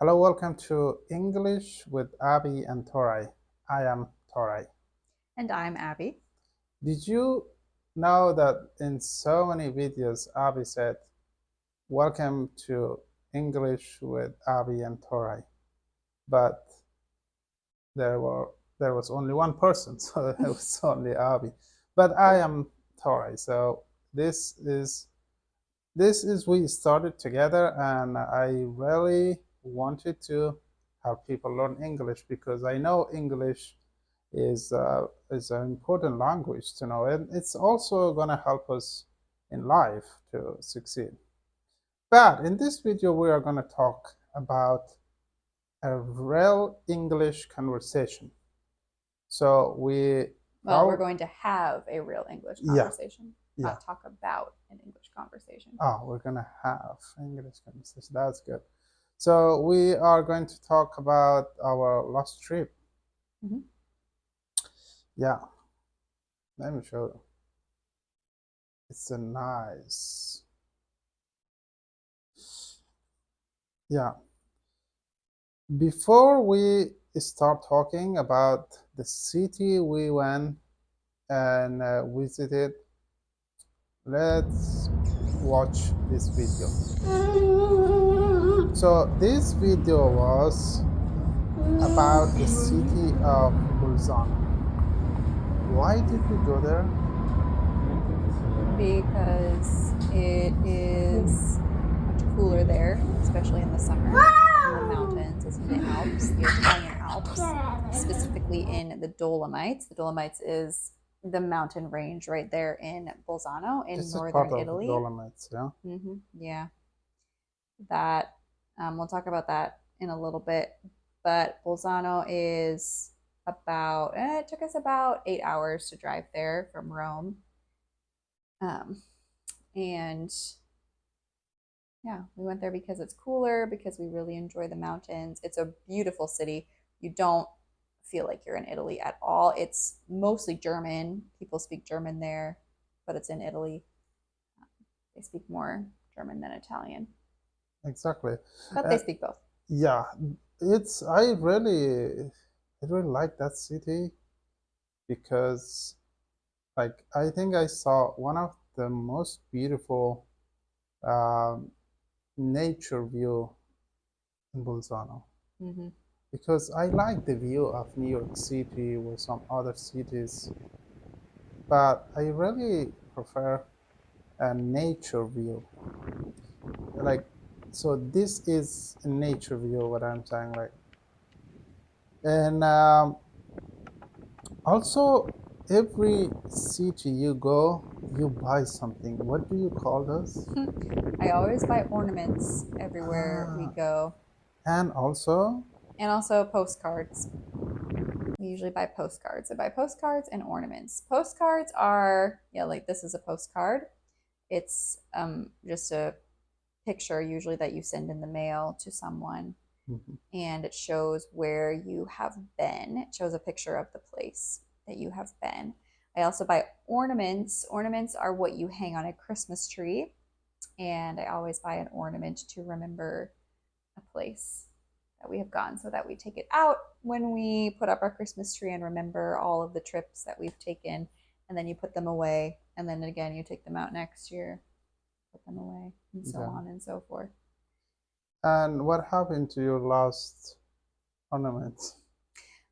Hello, welcome to English with Abby and Torai. I am Torai. And I'm Abby. Did you know that in so many videos, Abby said, welcome to English with Abby and Torai? But there were there was only one person, so it was only Abby. But I am Torai. So this is this is we started together, and I really wanted to help people learn English because I know English is an important language to know, and it's also going to help us in life to succeed. But in this video, we are going to talk about a real English conversation. So We're going to have a real English yeah, conversation, yeah. not talk about an English conversation. Oh, we're going to have English conversation. That's good. So we are going to talk about our last trip. Mm-hmm. Yeah, let me show you. It's a nice. Yeah. Before we start talking about the city we went and visited, let's watch this video. So this video was about the city of Bolzano. Why did we go there? Because it is much cooler there, especially in the summer. In the mountains, it's in the Alps, the Italian Alps, specifically in the Dolomites. The Dolomites is the mountain range right there in Bolzano in This is part northern of Italy. Dolomites, yeah? Yeah, that we'll talk about that in a little bit. But Bolzano is about, it took us about 8 hours to drive there from Rome. And yeah, we went there because it's cooler, because we really enjoy the mountains. It's a beautiful city. You don't feel like you're in Italy at all. It's mostly German. People speak German there, but it's in Italy. They speak more German than Italian, Exactly. but they speak both. Yeah, it's I really like that city because like I think I saw one of the most beautiful um, nature view in Bolzano Mm-hmm. because I like the view of New York City or some other cities, but I really prefer a nature view. Like, so this is a nature view, what I'm saying, like, and also every city you go, you buy something. What do you call those? I always buy ornaments everywhere we Ah, go, and also, and also postcards. We usually buy postcards. I buy postcards and ornaments. Postcards are, yeah, like this is a postcard. It's just a picture usually that you send in the mail to someone, mhm, and it shows where you have been. It shows a picture of the place that you have been. I also buy ornaments. Ornaments are what you hang on a Christmas tree, and I always buy an ornament to remember a place that we have gone so that we take it out when we put up our Christmas tree and remember all of the trips that we've taken, and then you put them away, and then again you take them out next year, put them away, and so yeah. on and so forth. And what happened to your last ornament?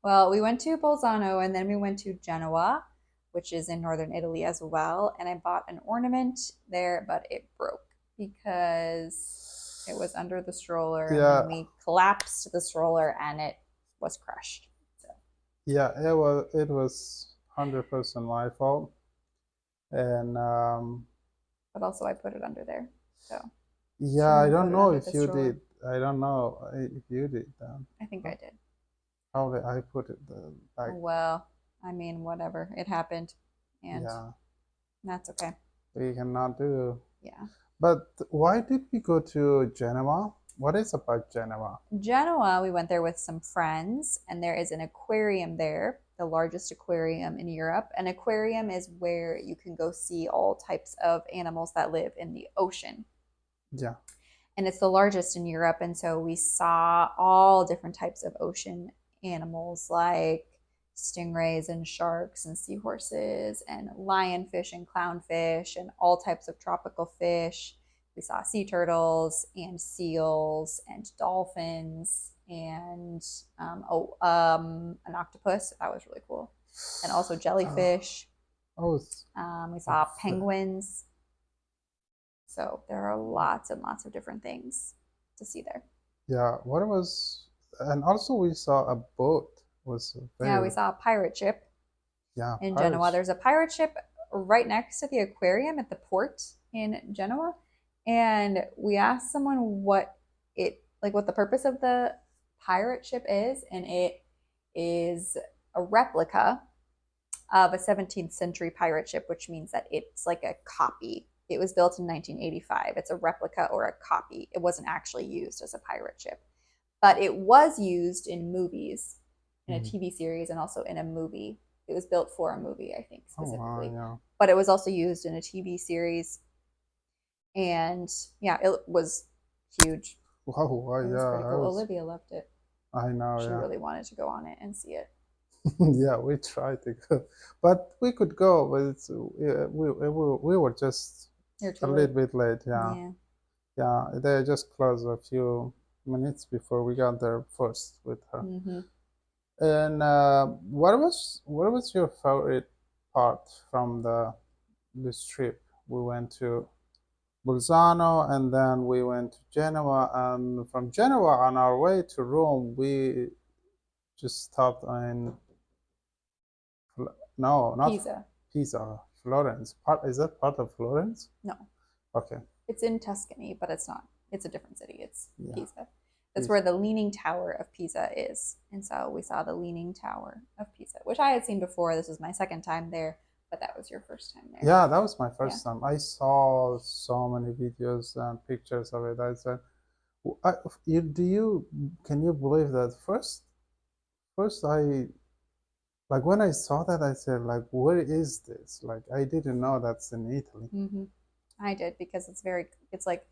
Well, we went to Bolzano and then we went to Genoa, which is in northern Italy as well. And I bought an ornament there, but it broke because it was under the stroller and Yeah, then we collapsed the stroller and it was crushed. So, yeah, it was 100% my fault, and but also I put it under there. So yeah, I shouldn't have don't put it know under if the you stroller. did. I don't know if you did. I think I did. How did I put it back? Well, I mean, whatever. It happened and Yeah, that's okay. we cannot do. Yeah. But why did we go to Genoa? What is about Genoa? Genoa, we went there with some friends, and there is an aquarium there, the largest aquarium in Europe. An aquarium is where you can go see all types of animals that live in the ocean. Yeah, and it's the largest in Europe. And so we saw all different types of ocean animals like stingrays and sharks and seahorses and lionfish and clownfish and all types of tropical fish. We saw sea turtles and seals and dolphins and an octopus. That was really cool. And also Oh, jellyfish. oh, We saw penguins. So there are lots and lots of different things to see there. yeah. What was, and also we saw a boat. Was Yeah, very, we saw a pirate ship yeah, in Genoa. pirates. There's a pirate ship right next to the aquarium at the port in Genoa. And we asked someone what the purpose of the pirate ship is. And it is a replica of a 17th century pirate ship, which means that it's like a copy. It was built in 1985. It's a replica or a copy. It wasn't actually used as a pirate ship, but it was used in movies, in a Mhm. TV series, and also in a movie. It was built for a movie, I think, Oh wow, specifically, yeah. but it was also used in a TV series. And yeah, it was huge. Wow, wow, It was pretty yeah. cool. Olivia loved it. I know, She yeah. really wanted to go on it and see it. Yeah, we tried to go, but we could go, but we were just You're a too late. little bit late. Yeah, Yeah. yeah. They just closed a few minutes before we got there first with her. Mm-hmm. And what was your favorite part from this trip? We went to Bolzano and then we went to Genoa, and from Genoa on our way to Rome, we just stopped in no, not Pisa. Pisa, Florence. Is that part of Florence? No, Okay, it's in Tuscany, but it's not. It's a different city. It's yeah, Pisa. That's Pisa. where the Leaning Tower of Pisa is. And so we saw the Leaning Tower of Pisa, which I had seen before. This was my second time there, but that was your first time there. Yeah, that was my Yeah. first time. I saw so many videos and pictures of it. I said, I, can you believe that first I like when I saw that I said like where is this? Like I didn't know that's in Italy. Mm-hmm. I did because it's like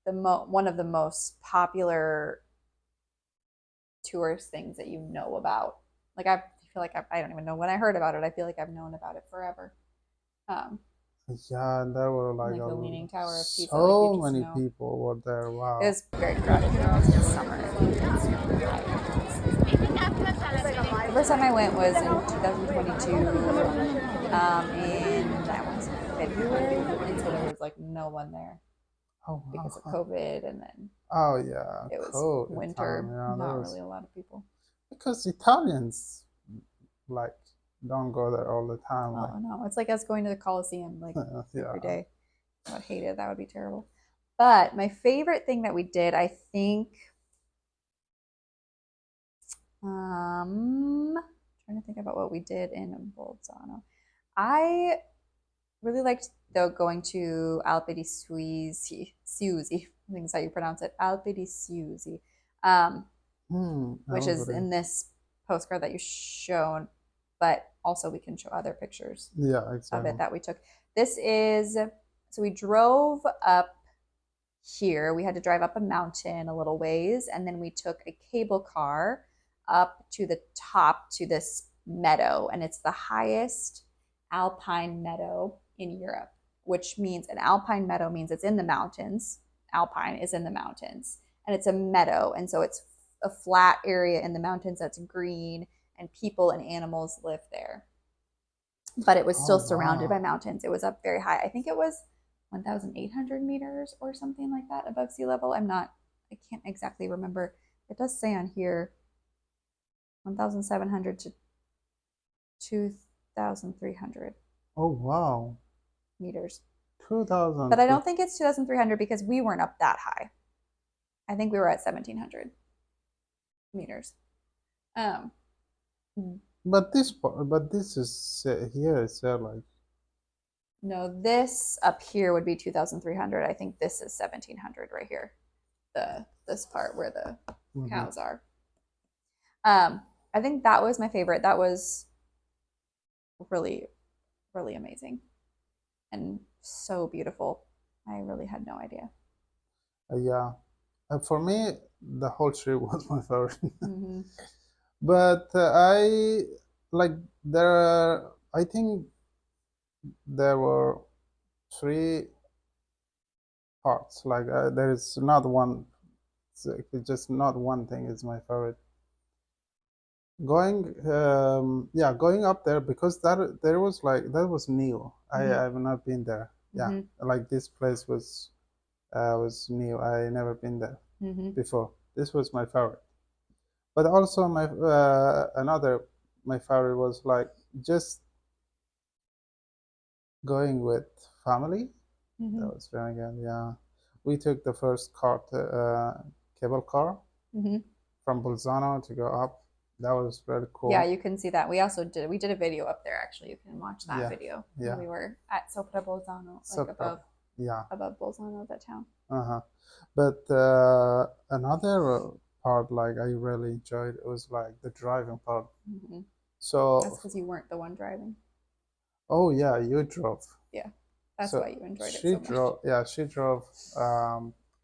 one of the most popular tourist things that you know about. Like I feel like I don't even know when I heard about it. I feel like I've known about it forever. Um, Yeah, and there were like like the Leaning Tower of Pisa, like you so just many know. people were there. It Wow. was very crowded because it was summer. The first time I went was in 2022, in I want to say February, and so there was like no one there Oh because of wow. COVID, and then Oh yeah, it was COVID time. winter, Yeah, there not was really a lot of people. because Italians like don't go there all the time. Like Oh no, it's like us going to the Coliseum like every yeah. day. I would hate it. That would be terrible. But my favorite thing that we did, I think, trying to think about what we did in Bolzano. I really liked though going to Alpe di Siusi. I think is how you pronounce it. Alpe di Siusi, um, which is Everybody. in this postcard that you shown, but also we can show other pictures Yeah, of it exactly. that we took. This is so we drove up here. We had to drive up a mountain a little ways, and then we took a cable car up to the top to this meadow, and it's the highest alpine meadow in Europe, which means an alpine meadow means it's in the mountains. Alpine is in the mountains, and it's a meadow, and so it's a flat area in the mountains that's green, and people and animals live there. But it was Oh still surrounded by wow. mountains. It was up very high. I think it was 1,800 meters or something like that above sea level. I can't exactly remember. It does say on here 1,700 to 2,300 Oh wow. meters. But 2000. I don't think it's 2,300 because we weren't up that high. I think we were at 1,700 meters. Um, But this is here. It's like no, this up here would be 2,300. I think this is 1,700 right here. This part where the mhm. cows are. I think that was my favorite. That was really, really amazing and so beautiful. I really had no idea. Yeah. For me, the whole trip was my favorite. Mm-hmm. But I like there are, I think there were three parts. Like there is not one, it's just not one thing is my favorite. Going, yeah, going up there because that there was like that was new. Mm-hmm. I've not been there. Yeah, Mm-hmm. like this place was new. I never been there Mm-hmm. before. This was my favorite. But also my another my favorite was like just going with family. Mm-hmm. That was very good. Yeah, we took the first car to, cable car Mm-hmm. from Bolzano to go up. That was very Yeah, cool. you can see that. We did a video up there actually. You can watch that Yeah, video when yeah. we were at Sopra Bolzano, like So proud. Yeah. Bolzano, the town. Uh-huh. But another part like I really enjoyed was like the driving part. Mm-hmm. That's So, because you weren't the one driving. oh yeah, you drove. Yeah, that's So why you enjoyed it she so much. drove. Yeah, she drove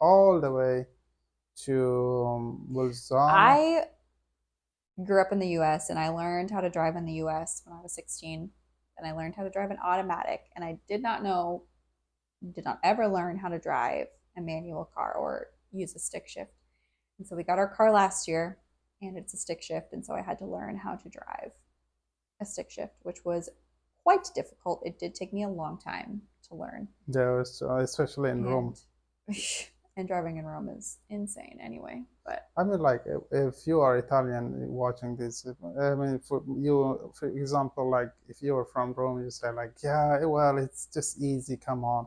all the way to Bolzano. I grew up in the US and I learned how to drive in the US when I was 16. And I learned how to drive an automatic. And I did not ever learn how to drive a manual car or use a stick shift. And so we got our car last year and it's a stick shift. And so I had to learn how to drive a stick shift, which was quite difficult. It did take me a long time to learn. There was especially in Rome. And and driving in Rome is insane anyway. But I mean, like if you are Italian watching this, I mean, for you, for example, like if you are from Rome, you say like, yeah, well, it's just easy, come on.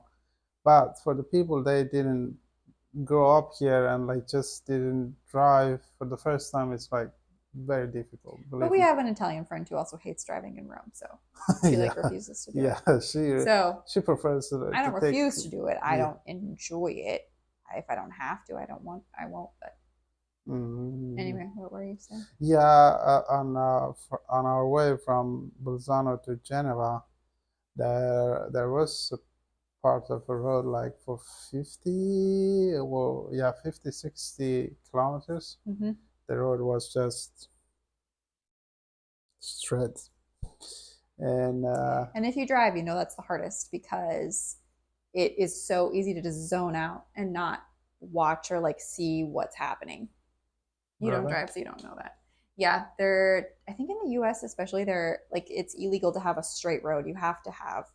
But for the people, they didn't grow up here and like just didn't drive for the first time, it's like very difficult, believe we me. have an Italian friend who also hates driving in Rome, so she like Yeah, refuses to do it. yeah, So she prefers I to don't take, refuse to do it. I yeah. don't enjoy it. If I don't have to, I won't. But Mm. anyway, what were you saying? Yeah, on our way from Bolzano to Geneva, there was a part of a road like for 50, well, yeah, 50, 60 kilometers. Mm-hmm. The road was just straight. And And if you drive, you know that's the hardest because it is so easy to just zone out and not watch or like see what's happening. You don't really, drive, so you don't know that. Yeah, they're. I think in the U.S. especially, they're like it's illegal to have a straight road. You have to have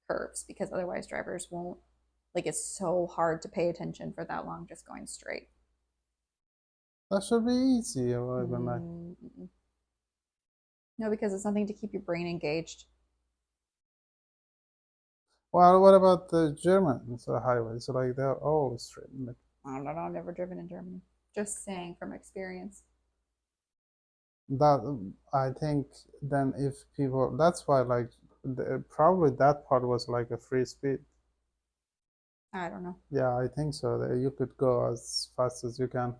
curves because otherwise drivers won't. Like it's so hard to pay attention for that long just going straight. that should be easy. Or even like, Mm-mm. No, because it's something to keep your brain engaged. well, what about the German highways? So like they're always straight. Like, I don't know. I've never driven in Germany. Just saying from experience. that I think then if people, that's why like probably that part was like a free speed. I don't know. Yeah, I think so. That you could go as fast as you can.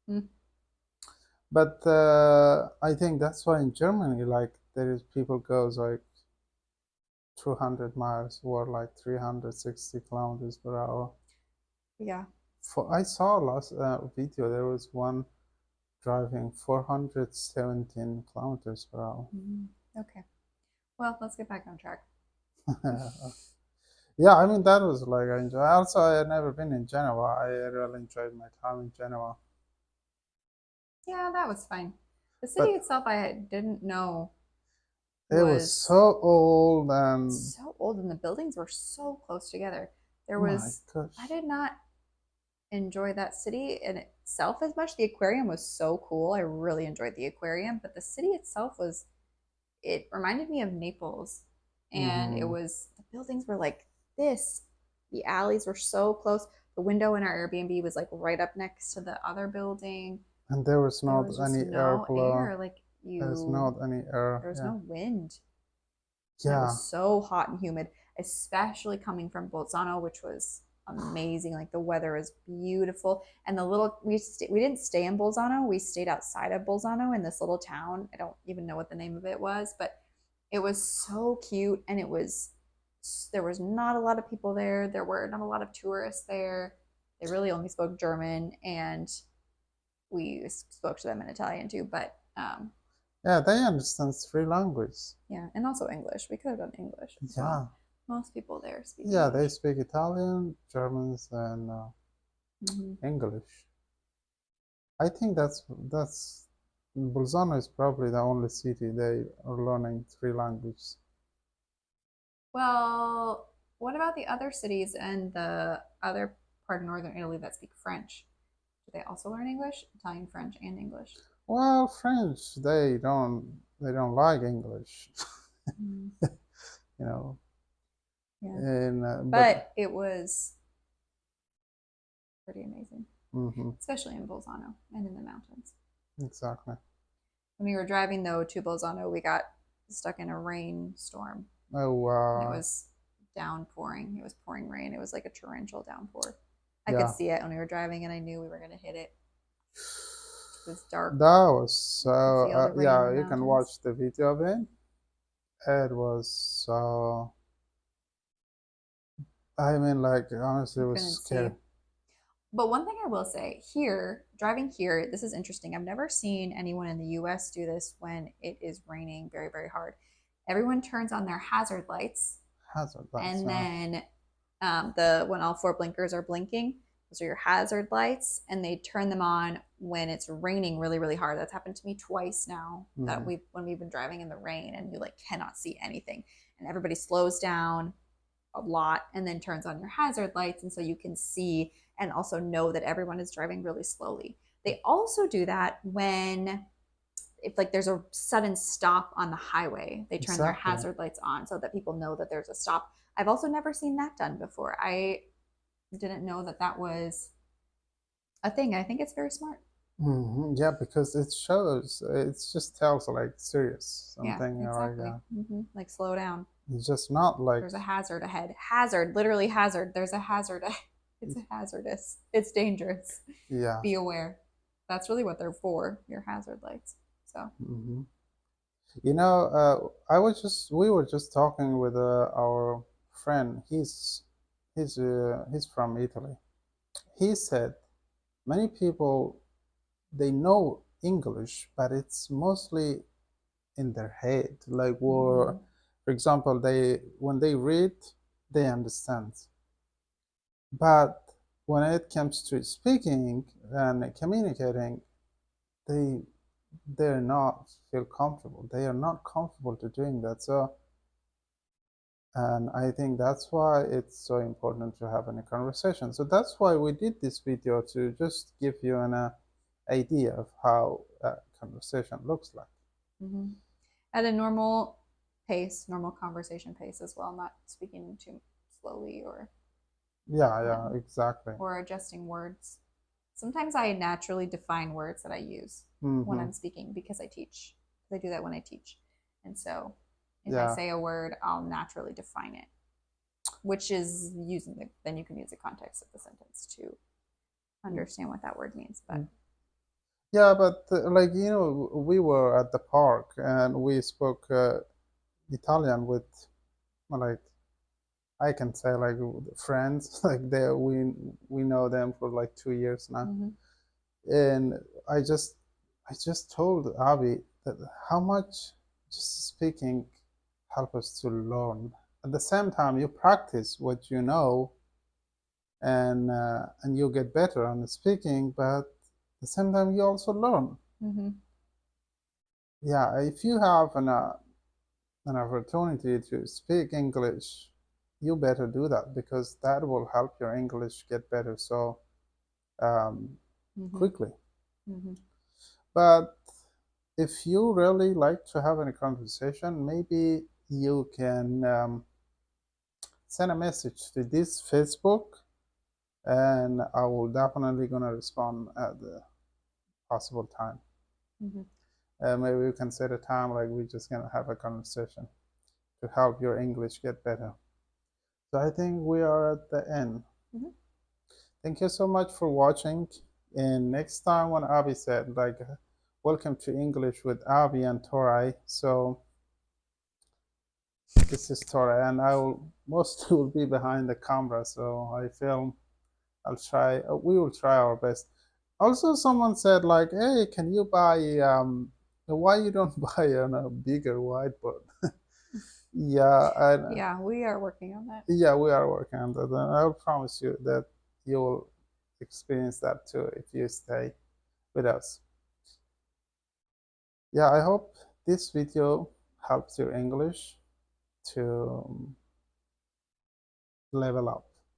Mm. But I think that's why in Germany, like there is people goes like 200 miles or like 360 kilometers per hour. Yeah. For I saw last video there was one driving 417 kilometers per hour. Mm. Okay. Well, let's get back on track. Yeah, I mean that was like I enjoy. Also, I had never been in Genoa. I really enjoyed my time in Genoa. Yeah, that was fine. The city But itself, I didn't know it was was so old and so old, and the buildings were so close together. There my was, I gosh. did not enjoy that city in itself as much. The aquarium was so cool. I really enjoyed the aquarium, but the city itself was, it reminded me of Naples. And it Hmm. was, the buildings were like this. The alleys were so close. The window in our Airbnb was like right up next to the other building. And there was There not was just any air no below. air. Like There's you, not any air. there was Yeah. no wind. And it was Yeah. so hot and humid, especially coming from Bolzano, which was amazing. Like the weather is beautiful, and the little we didn't stay in Bolzano. We stayed outside of Bolzano in this little town. I don't even know what the name of it was, but it was so cute, and it was there was not a lot of people there. There were not a lot of tourists there. They really only spoke German, and we spoke to them in Italian too. But Yeah, they understand three languages. yeah, and also English. We could have done English as Yeah. well. Most people there speak Yeah, English. they speak Italian, Germans, and English. I think that's Bolzano is probably the only city they are learning three languages. Well, what about the other cities and the other part of northern Italy that speak French? Do they also learn English? Italian, French, and English? Well, French, they don't like English, Mm, you know. yeah. And but But it was pretty amazing, hmm especially in Bolzano and in the mountains. exactly. When we were driving though to Bolzano, we got stuck in a rainstorm, Oh, and it was downpouring. It was pouring rain. It was like a torrential downpour. I could yeah. see it when we were driving, and I knew we were going to hit it. It was dark. That was so. You could see all the rain in Yeah, the you can mountains. watch the video of it. It was so. I mean, like honestly, You it was couldn't see. scary. But one thing I will say here, driving here, this is interesting. I've never seen anyone in the US do this when it is raining very, very hard. Everyone turns on their hazard lights, Hazard lights. and then the when all four blinkers are blinking, those are your hazard lights, and they turn them on when it's raining really, really hard. That's happened to me twice now that hmm we've been driving in the rain and you like cannot see anything, and everybody slows down a lot and then turns on your hazard lights, and so you can see and also know that everyone is driving really slowly. They also do that when if like there's a sudden stop on the highway, they turn their Exactly. hazard lights on so that people know that there's a stop. I've also never seen that done before. I didn't know that that was a thing. I think it's very smart. Yeah, because it shows. It just tells like serious Yeah, something like exactly. Like slow down. it's just not like There's a hazard ahead. Hazard, literally hazard. There's a hazard. It's hazardous. It's dangerous. yeah. Be aware. That's really what they're for, your hazard lights. So, hmm You know, we were just talking with our friend. He's from Italy. He said many people they know English, but it's mostly in their head. Like, mm-hmm, for example, they when they read, they understand, but when it comes to speaking and communicating, they they're not feel comfortable. They are not comfortable to doing that. So, and I think that's why it's so important to have a conversation. So that's why we did this video to just give you an idea of how a conversation looks like. mm-hmm. At a normal pace, normal conversation pace as well, not speaking too slowly Yeah, yeah, um, exactly. or adjusting words. Sometimes I naturally define words that I use when Mm-hmm. I'm speaking because I teach. I do that when I teach. And so if I Yeah, say a word, I'll naturally define it, which is then you can use the context of the sentence to understand what that word means. But yeah, but like we were at the park and we spoke Italian with like I can say like friends, like we know them for like 2 years now, mm-hmm, and I just I just told Abby that how much just speaking help us to learn. At the same time, you practice what you know, and you get better on speaking, but at the same time you also learn. mm-hmm, Yeah, if you have an opportunity to speak English, you better do that because that will help your English get better so um, mm-hmm, quickly. mm-hmm. But if you really like to have a conversation, maybe you can send a message to this Facebook, and I will definitely gonna respond at the possible time. Mm-hmm. Maybe we can set a time like we're just gonna have a conversation to help your English get better. So I think we are at the end. Mm-hmm. Thank you so much for watching. And next time when Abby said like welcome to English with Abby and Torai. So this is Torai and I will mostly will be behind the camera so I film I'll try. We will try our best. Also, someone said like, "Hey, can you buy why you don't buy a bigger whiteboard?" Yeah, and Yeah, we are working on that. yeah, we are working on that, and I promise you that you will experience that too if you stay with us. Yeah, I hope this video helps your English to level up.